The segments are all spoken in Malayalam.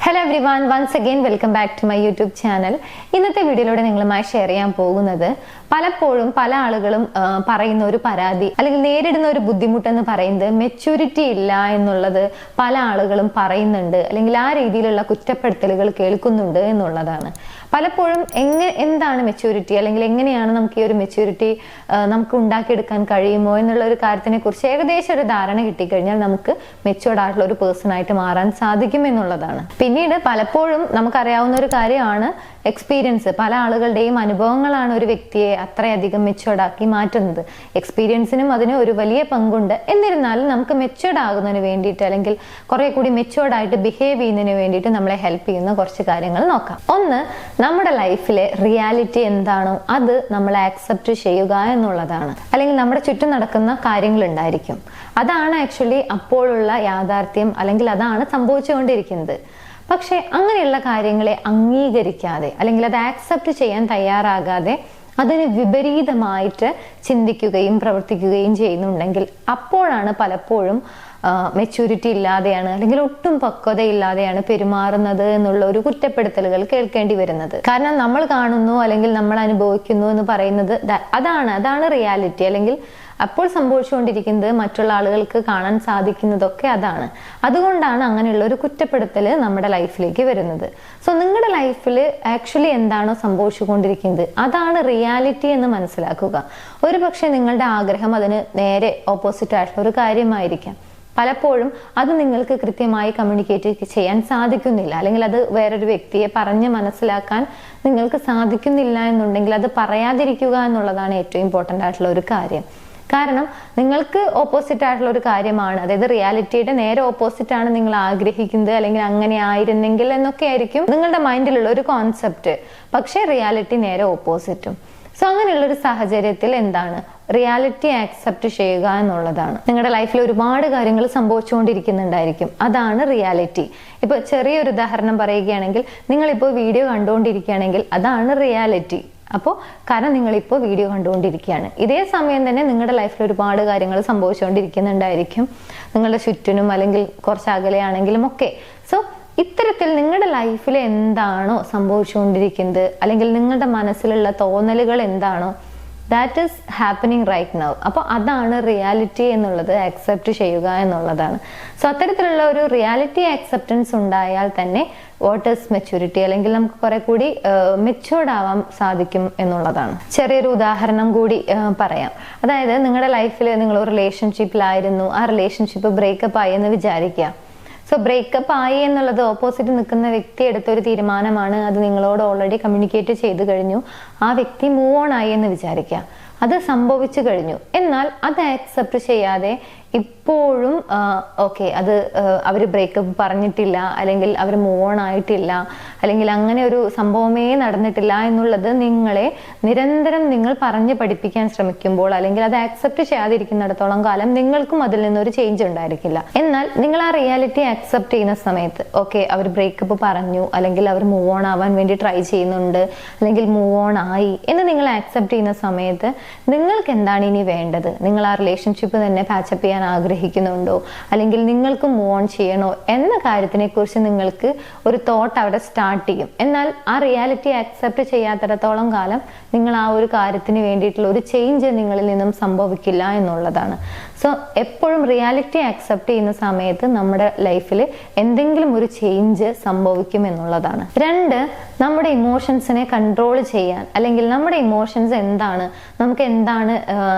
Hello everyone, once again welcome back to my YouTube channel. ഇന്നത്തെ വീഡിയോയിലൂടെ നിങ്ങളുമായി ഷെയർ ചെയ്യാൻ പോകുന്നത് പലപ്പോഴും പല ആളുകളും പറയുന്ന ഒരു പരാതി അല്ലെങ്കിൽ നേരിടുന്ന ഒരു ബുദ്ധിമുട്ടെന്ന് പറയുന്നത് മെച്യൂരിറ്റി ഇല്ല എന്നുള്ളത് പല ആളുകളും പറയുന്നുണ്ട്, അല്ലെങ്കിൽ ആ രീതിയിലുള്ള കുറ്റപ്പെടുത്തലുകൾ കേൾക്കുന്നുണ്ട് എന്നുള്ളതാണ്. പലപ്പോഴും എന്താണ് മെച്യൂരിറ്റി, അല്ലെങ്കിൽ എങ്ങനെയാണ് നമുക്ക് ഈ ഒരു മെച്യൂരിറ്റി നമുക്ക് ഉണ്ടാക്കിയെടുക്കാൻ കഴിയുമോ എന്നുള്ള ഒരു കാര്യത്തിനെ കുറിച്ച് ഏകദേശം ഒരു ധാരണ കിട്ടിക്കഴിഞ്ഞാൽ നമുക്ക് മെച്യൂർഡ് ആയിട്ടുള്ള ഒരു പേഴ്സൺ ആയിട്ട് മാറാൻ സാധിക്കും എന്നുള്ളതാണ്. പിന്നീട് പലപ്പോഴും നമുക്കറിയാവുന്ന ഒരു കാര്യമാണ് എക്സ്പീരിയൻസ്. പല ആളുകളുടെയും അനുഭവങ്ങളാണ് ഒരു വ്യക്തിയെ അത്രയധികം മെച്യൂർഡ് ആക്കി മാറ്റുന്നത്. എക്സ്പീരിയൻസിനും അതിന് ഒരു വലിയ പങ്കുണ്ട്. എന്നിരുന്നാലും നമുക്ക് മെച്യൂർഡ് ആകുന്നതിന് വേണ്ടിയിട്ട്, അല്ലെങ്കിൽ കുറെ കൂടി മെച്യൂർഡ് ആയിട്ട് ബിഹേവ് ചെയ്യുന്നതിന് വേണ്ടിയിട്ട് നമ്മളെ ഹെൽപ്പ് ചെയ്യുന്ന കുറച്ച് കാര്യങ്ങൾ നോക്കാം. ഒന്ന്, നമ്മുടെ ലൈഫിലെ റിയാലിറ്റി എന്താണോ അത് നമ്മൾ ആക്സെപ്റ്റ് ചെയ്യുക എന്നുള്ളതാണ്. അല്ലെങ്കിൽ നമ്മുടെ ചുറ്റും നടക്കുന്ന കാര്യങ്ങൾ ഉണ്ടായിരിക്കും, അതാണ് ആക്ച്വലി അപ്പോഴുള്ള യാഥാർത്ഥ്യം, അല്ലെങ്കിൽ അതാണ് സംഭവിച്ചുകൊണ്ടിരിക്കുന്നത്. പക്ഷെ അങ്ങനെയുള്ള കാര്യങ്ങളെ അംഗീകരിക്കാതെ, അല്ലെങ്കിൽ അത് ആക്സെപ്റ്റ് ചെയ്യാൻ തയ്യാറാകാതെ അതിന് വിപരീതമായിട്ട് ചിന്തിക്കുകയും പ്രവർത്തിക്കുകയും ചെയ്യുന്നുണ്ടെങ്കിൽ അപ്പോഴാണ് പലപ്പോഴും മെച്യൂരിറ്റി ഇല്ലാതെയാണ്, അല്ലെങ്കിൽ ഒട്ടും പക്വതയില്ലാതെയാണ് പെരുമാറുന്നത് എന്നുള്ള ഒരു കുറ്റപ്പെടുത്തലുകൾ കേൾക്കേണ്ടി വരുന്നത്. കാരണം നമ്മൾ കാണുന്നു അല്ലെങ്കിൽ നമ്മൾ അനുഭവിക്കുന്നു എന്ന് പറയുന്നത് അതാണ് റിയാലിറ്റി, അല്ലെങ്കിൽ അപ്പോൾ സംഭവിച്ചുകൊണ്ടിരിക്കുന്നത് മറ്റുള്ള ആളുകൾക്ക് കാണാൻ സാധിക്കുന്നതൊക്കെ അതാണ്. അതുകൊണ്ടാണ് അങ്ങനെയുള്ള ഒരു കുറ്റപ്പെടുത്തൽ നമ്മുടെ ലൈഫിലേക്ക് വരുന്നത്. സോ നിങ്ങളുടെ ലൈഫിൽ ആക്ച്വലി എന്താണോ സംഭവിച്ചുകൊണ്ടിരിക്കുന്നത് അതാണ് റിയാലിറ്റി എന്ന് മനസ്സിലാക്കുക. ഒരു പക്ഷെ നിങ്ങളുടെ ആഗ്രഹം അതിന് നേരെ ഓപ്പോസിറ്റ് ആയിട്ടുള്ള ഒരു കാര്യമായിരിക്കാം. പലപ്പോഴും അത് നിങ്ങൾക്ക് കൃത്യമായി കമ്മ്യൂണിക്കേറ്റ് ചെയ്യാൻ സാധിക്കുന്നില്ല, അല്ലെങ്കിൽ അത് വേറൊരു വ്യക്തിയെ പറഞ്ഞ് മനസ്സിലാക്കാൻ നിങ്ങൾക്ക് സാധിക്കുന്നില്ല എന്നുണ്ടെങ്കിൽ അത് പറയാതിരിക്കുക എന്നുള്ളതാണ് ഏറ്റവും ഇമ്പോർട്ടൻ്റ് ആയിട്ടുള്ള ഒരു കാര്യം. കാരണം നിങ്ങൾക്ക് ഓപ്പോസിറ്റ് ആയിട്ടുള്ള ഒരു കാര്യമാണ്, അതായത് റിയാലിറ്റിയുടെ നേരെ ഓപ്പോസിറ്റ് ആണ് നിങ്ങൾ ആഗ്രഹിക്കുന്നത്, അല്ലെങ്കിൽ അങ്ങനെ ആയിരുന്നെങ്കിൽ എന്നൊക്കെ ആയിരിക്കും നിങ്ങളുടെ മൈൻഡിലുള്ള ഒരു കോൺസെപ്റ്റ്. പക്ഷേ റിയാലിറ്റി നേരെ ഓപ്പോസിറ്റും. സോ അങ്ങനെയുള്ള ഒരു സാഹചര്യത്തിൽ എന്താണ് റിയാലിറ്റി ആക്സെപ്റ്റ് ചെയ്യുക എന്നുള്ളതാണ്. നിങ്ങളുടെ ലൈഫിൽ ഒരുപാട് കാര്യങ്ങൾ സംഭവിച്ചുകൊണ്ടിരിക്കുന്നുണ്ടായിരിക്കും, അതാണ് റിയാലിറ്റി. ഇപ്പൊ ചെറിയൊരു ഉദാഹരണം പറയുകയാണെങ്കിൽ, നിങ്ങളിപ്പോൾ വീഡിയോ കണ്ടുകൊണ്ടിരിക്കുകയാണെങ്കിൽ അതാണ് റിയാലിറ്റി. അപ്പോൾ കാരണം നിങ്ങളിപ്പോൾ വീഡിയോ കണ്ടുകൊണ്ടിരിക്കുകയാണ്, ഇതേ സമയം തന്നെ നിങ്ങളുടെ ലൈഫിൽ ഒരുപാട് കാര്യങ്ങൾ സംഭവിച്ചുകൊണ്ടിരിക്കുന്നുണ്ടായിരിക്കും, നിങ്ങളുടെ ചുറ്റിനും അല്ലെങ്കിൽ കുറച്ച് അകലെയാണെങ്കിലും ഒക്കെ. സോ ഇത്തരത്തിൽ നിങ്ങളുടെ ലൈഫിൽ എന്താണോ സംഭവിച്ചുകൊണ്ടിരിക്കുന്നത്, അല്ലെങ്കിൽ നിങ്ങളുടെ മനസ്സിലുള്ള തോന്നലുകൾ എന്താണോ that is happening right now, അപ്പോൾ അതാണ് റിയാലിറ്റി എന്നുള്ളത് ആക്സെപ്റ്റ് ചെയ്യുക എന്നുള്ളതാണ്. സോ അത്തരത്തിലുള്ള ഒരു റിയാലിറ്റി ആക്സെപ്റ്റൻസ് ഉണ്ടായാൽ തന്നെ വാട്ട് ഈസ് മെച്യൂരിറ്റി, അല്ലെങ്കിൽ നമുക്ക് കുറെ കൂടി മെച്യൂർഡ് ആവാൻ സാധിക്കും എന്നുള്ളതാണ്. ചെറിയൊരു ഉദാഹരണം കൂടി പറയാം. അതായത് നിങ്ങളുടെ ലൈഫിൽ നിങ്ങൾ ഒരു റിലേഷൻഷിപ്പിലായിരുന്നു, ആ റിലേഷൻഷിപ്പ് ബ്രേക്കപ്പ് ആയി എന്ന് വിചാരിക്കുക. സോ ബ്രേക്കപ്പ് ആയി എന്നുള്ളത് ഓപ്പോസിറ്റ് നിൽക്കുന്ന വ്യക്തി എടുത്തൊരു തീരുമാനമാണ്, അത് നിങ്ങളോട് ഓൾറെഡി കമ്മ്യൂണിക്കേറ്റ് ചെയ്തു കഴിഞ്ഞു. ആ വ്യക്തി മൂവ് ഓൺ ആയി എന്ന് വിചാരിക്കുക, അത് സംഭവിച്ചു കഴിഞ്ഞു. എന്നാൽ അത് ആക്സെപ്റ്റ് ചെയ്യാതെ ഇപ്പോഴും ഓക്കെ അത് അവർ ബ്രേക്കപ്പ് പറഞ്ഞിട്ടില്ല, അല്ലെങ്കിൽ അവർ മൂവ് ഓൺ ആയിട്ടില്ല, അല്ലെങ്കിൽ അങ്ങനെ ഒരു സംഭവമേ നടന്നിട്ടില്ല എന്നുള്ളത് നിങ്ങളെ നിരന്തരം നിങ്ങൾ പറഞ്ഞ് പഠിപ്പിക്കാൻ ശ്രമിക്കുമ്പോൾ, അല്ലെങ്കിൽ അത് ആക്സെപ്റ്റ് ചെയ്യാതിരിക്കുന്നിടത്തോളം കാലം നിങ്ങൾക്കും അതിൽ നിന്നൊരു ചേഞ്ച് ഉണ്ടായിരിക്കില്ല. എന്നാൽ നിങ്ങൾ ആ റിയാലിറ്റി ആക്സെപ്റ്റ് ചെയ്യുന്ന സമയത്ത് ഓക്കെ അവർ ബ്രേക്കപ്പ് പറഞ്ഞു, അല്ലെങ്കിൽ അവർ മൂവ് ഓൺ ആവാൻ വേണ്ടി ട്രൈ ചെയ്യുന്നുണ്ട്, അല്ലെങ്കിൽ മൂവ് ഓൺ ആയി എന്ന് നിങ്ങൾ ആക്സെപ്റ്റ് ചെയ്യുന്ന സമയത്ത് നിങ്ങൾക്ക് എന്താണ് ഇനി വേണ്ടത്? നിങ്ങൾ ആ റിലേഷൻഷിപ്പ് തന്നെ പാച്ചപ്പ് ചെയ്യാൻ ആഗ്രഹിക്കുന്നുണ്ടോ, അല്ലെങ്കിൽ നിങ്ങൾക്ക് മൂവ് ഓൺ ചെയ്യണോ എന്ന കാര്യത്തിനെ കുറിച്ച് നിങ്ങൾക്ക് ഒരു തോട്ട് അവിടെ സ്റ്റാർട്ട് ചെയ്യും. എന്നാൽ ആ റിയാലിറ്റി ആക്സെപ്റ്റ് ചെയ്യാത്തിടത്തോളം കാലം നിങ്ങൾ ആ ഒരു കാര്യത്തിന് വേണ്ടിയിട്ടുള്ള ഒരു ചേഞ്ച് നിങ്ങളിൽ നിന്നും സംഭവിക്കില്ല എന്നുള്ളതാണ്. സോ എപ്പോഴും റിയാലിറ്റി ആക്സെപ്റ്റ് ചെയ്യുന്ന സമയത്ത് നമ്മുടെ ലൈഫിൽ എന്തെങ്കിലും ഒരു ചേഞ്ച് സംഭവിക്കും എന്നുള്ളതാണ്. രണ്ട്, നമ്മുടെ ഇമോഷൻസിനെ കൺട്രോൾ ചെയ്യാൻ, അല്ലെങ്കിൽ നമ്മുടെ ഇമോഷൻസ് എന്താണ്, നമുക്ക് എന്താണ്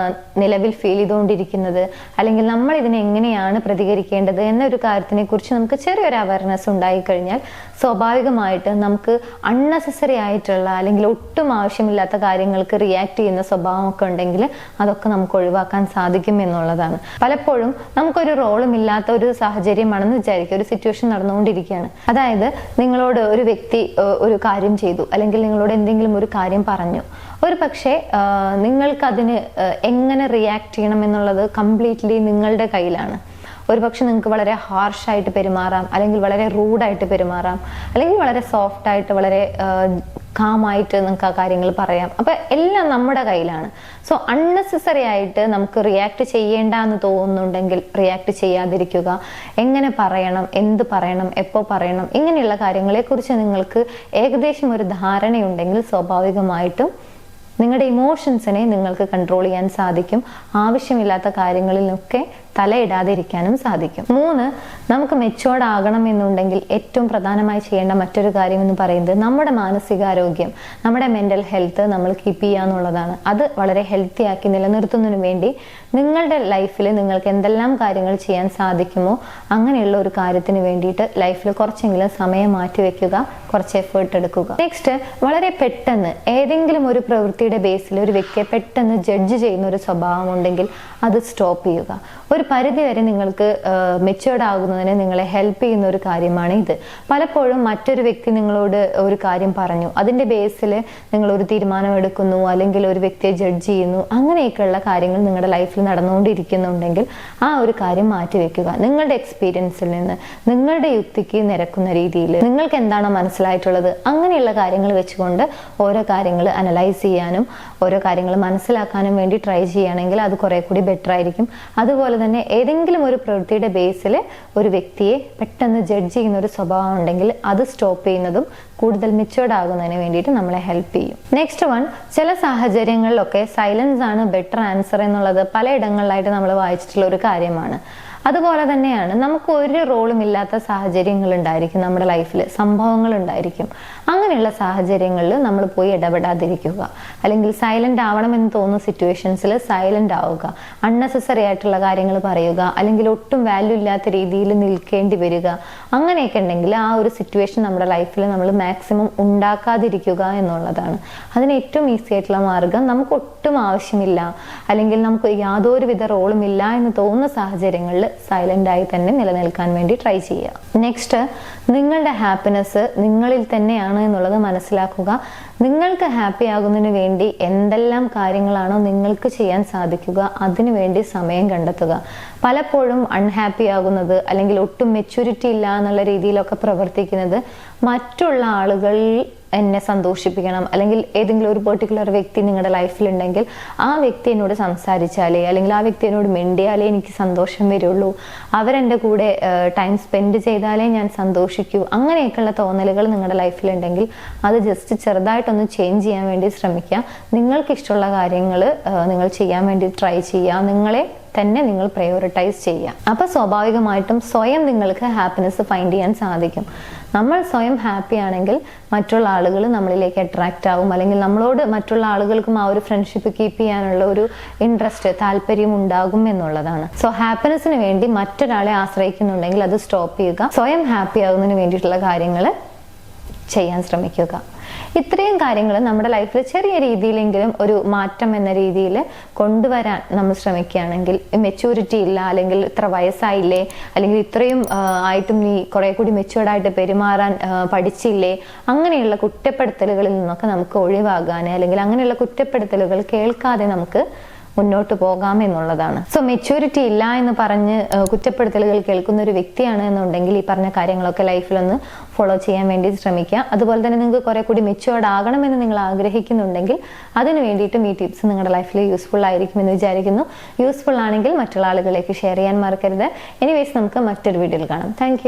നിലവിൽ ഫീൽ ചെയ്തുകൊണ്ടിരിക്കുന്നത്, അല്ലെങ്കിൽ നമ്മൾ ഇതിനെ എങ്ങനെയാണ് പ്രതികരിക്കേണ്ടത് എന്നൊരു കാര്യത്തിനെ കുറിച്ച് നമുക്ക് ചെറിയൊരു അവയർനെസ് ഉണ്ടായിക്കഴിഞ്ഞാൽ സ്വാഭാവികമായിട്ട് നമുക്ക് അൺനെസസറി ആയിട്ടുള്ള, അല്ലെങ്കിൽ ഒട്ടും ആവശ്യമില്ലാത്ത കാര്യങ്ങൾക്ക് റിയാക്ട് ചെയ്യുന്ന സ്വഭാവമൊക്കെ ഉണ്ടെങ്കിൽ അതൊക്കെ നമുക്ക് ഒഴിവാക്കാൻ സാധിക്കും എന്നുള്ളതാണ്. പലപ്പോഴും നമുക്കൊരു റോളും ഇല്ലാത്ത ഒരു സാഹചര്യമാണെന്ന് വിചാരിക്കുക, ഒരു സിറ്റുവേഷൻ നടന്നുകൊണ്ടിരിക്കുകയാണ്. അതായത് നിങ്ങളോട് ഒരു വ്യക്തി ഒരു കാര്യം ചെയ്തു, അല്ലെങ്കിൽ നിങ്ങളോട് എന്തെങ്കിലും ഒരു കാര്യം പറഞ്ഞു. ഒരു പക്ഷേ നിങ്ങൾക്കതിന് എങ്ങനെ റിയാക്ട് ചെയ്യണം എന്നുള്ളത് കംപ്ലീറ്റ്ലി നിങ്ങളുടെ കയ്യിലാണ്. ഒരു പക്ഷെ നിങ്ങൾക്ക് വളരെ ഹാർഷായിട്ട് പെരുമാറാം, അല്ലെങ്കിൽ വളരെ റൂഡായിട്ട് പെരുമാറാം, അല്ലെങ്കിൽ വളരെ സോഫ്റ്റ് ആയിട്ട് വളരെ കാമായിട്ട് നിങ്ങൾക്ക് ആ കാര്യങ്ങൾ പറയാം. അപ്പൊ എല്ലാം നമ്മുടെ കയ്യിലാണ്. സോ അൺനെസസറി ആയിട്ട് നമുക്ക് റിയാക്ട് ചെയ്യേണ്ട എന്ന് തോന്നുന്നുണ്ടെങ്കിൽ റിയാക്ട് ചെയ്യാതിരിക്കുക. എങ്ങനെ പറയണം, എന്ത് പറയണം, എപ്പോൾ പറയണം, ഇങ്ങനെയുള്ള കാര്യങ്ങളെക്കുറിച്ച് നിങ്ങൾക്ക് ഏകദേശം ഒരു ധാരണയുണ്ടെങ്കിൽ സ്വാഭാവികമായിട്ടും നിങ്ങളുടെ ഇമോഷൻസിനെ നിങ്ങൾക്ക് കൺട്രോൾ ചെയ്യാൻ സാധിക്കും. ആവശ്യമില്ലാത്ത കാര്യങ്ങളിലൊക്കെ തലയിടാതിരിക്കാനും സാധിക്കും. 3, നമുക്ക് മെച്ചുവേർഡ് ആകണം എന്നുണ്ടെങ്കിൽ ഏറ്റവും പ്രധാനമായി ചെയ്യേണ്ട മറ്റൊരു കാര്യം എന്ന് പറയുന്നത് നമ്മുടെ മാനസികാരോഗ്യം, നമ്മുടെ മെന്റൽ ഹെൽത്ത് നമ്മൾ കീപ്പ് ചെയ്യുക എന്നുള്ളതാണ്. അത് വളരെ ഹെൽത്തി ആക്കി നിലനിർത്തുന്നതിന് വേണ്ടി നിങ്ങളുടെ ലൈഫിൽ നിങ്ങൾക്ക് എന്തെല്ലാം കാര്യങ്ങൾ ചെയ്യാൻ സാധിക്കുമോ അങ്ങനെയുള്ള ഒരു കാര്യത്തിന് വേണ്ടിയിട്ട് ലൈഫിൽ കുറച്ചെങ്കിലും സമയം മാറ്റി വെക്കുക, കുറച്ച് എഫേർട്ട് എടുക്കുക. നെക്സ്റ്റ്, വളരെ പെട്ടെന്ന് ഏതെങ്കിലും ഒരു പ്രവൃത്തിയുടെ ബേസിൽ ഒരു വ്യക്തിയെ പെട്ടെന്ന് ജഡ്ജ് ചെയ്യുന്ന ഒരു സ്വഭാവം ഉണ്ടെങ്കിൽ അത് സ്റ്റോപ്പ് ചെയ്യുക. ഒരു പരിധി വരെ നിങ്ങൾക്ക് മെച്ചുവേർഡ് ആകുന്നതിന് നിങ്ങളെ ഹെൽപ്പ് ചെയ്യുന്ന ഒരു കാര്യമാണ് ഇത്. പലപ്പോഴും മറ്റൊരു വ്യക്തി നിങ്ങളോട് ഒരു കാര്യം പറഞ്ഞു, അതിന്റെ ബേസിൽ നിങ്ങൾ ഒരു തീരുമാനം എടുക്കുന്നു, അല്ലെങ്കിൽ ഒരു വ്യക്തിയെ ജഡ്ജ് ചെയ്യുന്നു, അങ്ങനെയൊക്കെയുള്ള കാര്യങ്ങൾ നിങ്ങളുടെ ലൈഫിൽ നടന്നുകൊണ്ടിരിക്കുന്നുണ്ടെങ്കിൽ ആ ഒരു കാര്യം മാറ്റിവെക്കുക. നിങ്ങളുടെ എക്സ്പീരിയൻസിൽ നിന്ന് നിങ്ങളുടെ യുക്തിക്ക് നിരക്കുന്ന രീതിയിൽ നിങ്ങൾക്ക് എന്താണോ മനസ്സിലായിട്ടുള്ളത് അങ്ങനെയുള്ള കാര്യങ്ങൾ വെച്ചുകൊണ്ട് ഓരോ കാര്യങ്ങൾ അനലൈസ് ചെയ്യാനും ഓരോ കാര്യങ്ങൾ മനസ്സിലാക്കാനും വേണ്ടി ട്രൈ ചെയ്യുകയാണെങ്കിൽ അത് കുറെ കൂടി ബെറ്റർ ആയിരിക്കും. അതുപോലെ തന്നെ ഏതെങ്കിലും ഒരു പ്രവൃത്തിയുടെ ബേസിൽ ഒരു വ്യക്തിയെ പെട്ടെന്ന് ജഡ്ജ് ചെയ്യുന്ന ഒരു സ്വഭാവം ഉണ്ടെങ്കിൽ അത് സ്റ്റോപ്പ് ചെയ്യുന്നതും കൂടുതൽ മെച്ചുവേർഡ് ആകുന്നതിന് വേണ്ടിയിട്ട് നമ്മളെ ഹെൽപ്പ് ചെയ്യും. നെക്സ്റ്റ് വൺ, ചില സാഹചര്യങ്ങളിലൊക്കെ സൈലൻസ് ആണ് ബെറ്റർ ആൻസർ എന്നുള്ളത് പലയിടങ്ങളിലായിട്ട് നമ്മൾ വായിച്ചിട്ടുള്ള ഒരു കാര്യമാണ്. അതുപോലെ തന്നെയാണ് നമുക്ക് ഒരു റോളും ഇല്ലാത്ത സാഹചര്യങ്ങൾ ഉണ്ടായിരിക്കും, നമ്മുടെ ലൈഫിൽ സംഭവങ്ങൾ ഉണ്ടായിരിക്കും. അങ്ങനെയുള്ള സാഹചര്യങ്ങളിൽ നമ്മൾ പോയി ഇടപെടാതിരിക്കുക, അല്ലെങ്കിൽ സൈലന്റ് ആവണമെന്ന് തോന്നുന്ന സിറ്റുവേഷൻസിൽ സൈലന്റ് ആവുക, അൺനെസസറി ആയിട്ടുള്ള കാര്യങ്ങൾ പറയുക, അല്ലെങ്കിൽ ഒട്ടും വാല്യൂ ഇല്ലാത്ത രീതിയിൽ നിൽക്കേണ്ടി വരിക, അങ്ങനെയൊക്കെ ഉണ്ടെങ്കിൽ ആ ഒരു സിറ്റുവേഷൻ നമ്മുടെ ലൈഫിൽ നമ്മൾ മാക്സിമം ഉണ്ടാക്കാതിരിക്കുക എന്നുള്ളതാണ്. അതിന് ഏറ്റവും ഈസി ആയിട്ടുള്ള മാർഗം, നമുക്ക് ഒട്ടും ആവശ്യമില്ല അല്ലെങ്കിൽ നമുക്ക് യാതൊരുവിധ റോളും ഇല്ല എന്ന് തോന്നുന്ന സാഹചര്യങ്ങളിൽ സൈലന്റ് ആയി തന്നെ നിലനിൽക്കാൻ വേണ്ടി ട്രൈ ചെയ്യുക. നെക്സ്റ്റ്, നിങ്ങളുടെ ഹാപ്പിനെസ് നിങ്ങളിൽ തന്നെയാണ് എന്നുള്ളത് മനസ്സിലാക്കുക. നിങ്ങൾക്ക് ഹാപ്പി ആകുന്നതിന് വേണ്ടി എന്തെല്ലാം കാര്യങ്ങളാണോ നിങ്ങൾക്ക് ചെയ്യാൻ സാധിക്കുക അതിനു വേണ്ടി സമയം കണ്ടെത്തുക. പലപ്പോഴും അൺഹാപ്പി ആകുന്നത് അല്ലെങ്കിൽ ഒട്ടും മെച്യൂരിറ്റി ഇല്ല എന്നുള്ള രീതിയിലൊക്കെ പ്രവർത്തിക്കുന്നത് മറ്റുള്ള ആളുകൾ എന്നെ സന്തോഷിപ്പിക്കണം, അല്ലെങ്കിൽ ഏതെങ്കിലും ഒരു പെർട്ടിക്കുലർ വ്യക്തി നിങ്ങളുടെ ലൈഫിലുണ്ടെങ്കിൽ ആ വ്യക്തി എന്നോട് സംസാരിച്ചാലേ അല്ലെങ്കിൽ ആ വ്യക്തി എന്നോട് മിണ്ടിയാലേ എനിക്ക് സന്തോഷം വരുള്ളൂ, അവരെൻ്റെ കൂടെ ടൈം സ്പെൻഡ് ചെയ്താലേ ഞാൻ സന്തോഷിക്കൂ, അങ്ങനെയൊക്കെയുള്ള തോന്നലുകൾ നിങ്ങളുടെ ലൈഫിലുണ്ടെങ്കിൽ അത് ജസ്റ്റ് ചെറുതായിട്ടൊന്ന് ചേഞ്ച് ചെയ്യാൻ വേണ്ടി ശ്രമിക്കുക. നിങ്ങൾക്ക് ഇഷ്ടമുള്ള കാര്യങ്ങൾ നിങ്ങൾ ചെയ്യാൻ വേണ്ടി ട്രൈ ചെയ്യുക, നിങ്ങളെ തന്നെ നിങ്ങൾ പ്രയോറിറ്റൈസ് ചെയ്യുക. അപ്പൊ സ്വാഭാവികമായിട്ടും സ്വയം നിങ്ങൾക്ക് ഹാപ്പിനെസ് ഫൈൻഡ് ചെയ്യാൻ സാധിക്കും. നമ്മൾ സ്വയം ഹാപ്പി ആണെങ്കിൽ മറ്റുള്ള ആളുകൾ നമ്മളിലേക്ക് അട്രാക്റ്റ് ആവും, അല്ലെങ്കിൽ നമ്മളോട് മറ്റുള്ള ആളുകൾക്കും ആ ഒരു ഫ്രണ്ട്ഷിപ്പ് കീപ്പ് ചെയ്യാനുള്ള ഒരു ഇൻട്രസ്റ്റ്, താല്പര്യം ഉണ്ടാകും എന്നുള്ളതാണ്. സോ ഹാപ്പിനെസ്സിന് വേണ്ടി മറ്റൊരാളെ ആശ്രയിക്കുന്നുണ്ടെങ്കിൽ അത് സ്റ്റോപ്പ് ചെയ്യുക. സ്വയം ഹാപ്പി ആകുന്നതിന് വേണ്ടിയിട്ടുള്ള കാര്യങ്ങൾ ചെയ്യാൻ ശ്രമിക്കുക. ഇത്രയും കാര്യങ്ങൾ നമ്മുടെ ലൈഫിൽ ചെറിയ രീതിയിലെങ്കിലും ഒരു മാറ്റം എന്ന രീതിയിൽ കൊണ്ടുവരാൻ നമ്മൾ ശ്രമിക്കുകയാണെങ്കിൽ, മെച്യൂരിറ്റി ഇല്ല അല്ലെങ്കിൽ ഇത്ര വയസ്സായില്ലേ അല്ലെങ്കിൽ ഇത്രയും ആയിട്ടും നീ കുറെ കൂടി മെച്യൂർഡായിട്ട് പെരുമാറാൻ പഠിച്ചില്ലേ, അങ്ങനെയുള്ള കുറ്റപ്പെടുത്തലുകളിൽ നിന്നൊക്കെ നമുക്ക് ഒഴിവാകാൻ, അല്ലെങ്കിൽ അങ്ങനെയുള്ള കുറ്റപ്പെടുത്തലുകൾ കേൾക്കാതെ നമുക്ക് മുന്നോട്ട് പോകാം എന്നുള്ളതാണ്. സോ മെച്യൂരിറ്റി ഇല്ല എന്ന് പറഞ്ഞ് കുറ്റപ്പെടുത്തലുകൾ കേൾക്കുന്ന ഒരു വ്യക്തിയാണ് എന്നുണ്ടെങ്കിൽ ഈ പറഞ്ഞ കാര്യങ്ങളൊക്കെ ലൈഫിലൊന്ന് ഫോളോ ചെയ്യാൻ വേണ്ടി ശ്രമിക്കുക. അതുപോലെ തന്നെ നിങ്ങൾക്ക് കുറെ കൂടി മെച്യൂർഡ് ആകണമെന്ന് നിങ്ങൾ ആഗ്രഹിക്കുന്നുണ്ടെങ്കിൽ അതിന് വേണ്ടിയിട്ടും ഈ ടിപ്സ് നിങ്ങളുടെ ലൈഫിൽ യൂസ്ഫുൾ ആയിരിക്കും എന്ന് വിചാരിക്കുന്നു. യൂസ്ഫുൾ ആണെങ്കിൽ മറ്റുള്ള ആളുകളിലേക്ക് ഷെയർ ചെയ്യാൻ മറക്കരുത്. എനിവേസ്, നമുക്ക് മറ്റൊരു വീഡിയോയിൽ കാണാം. താങ്ക്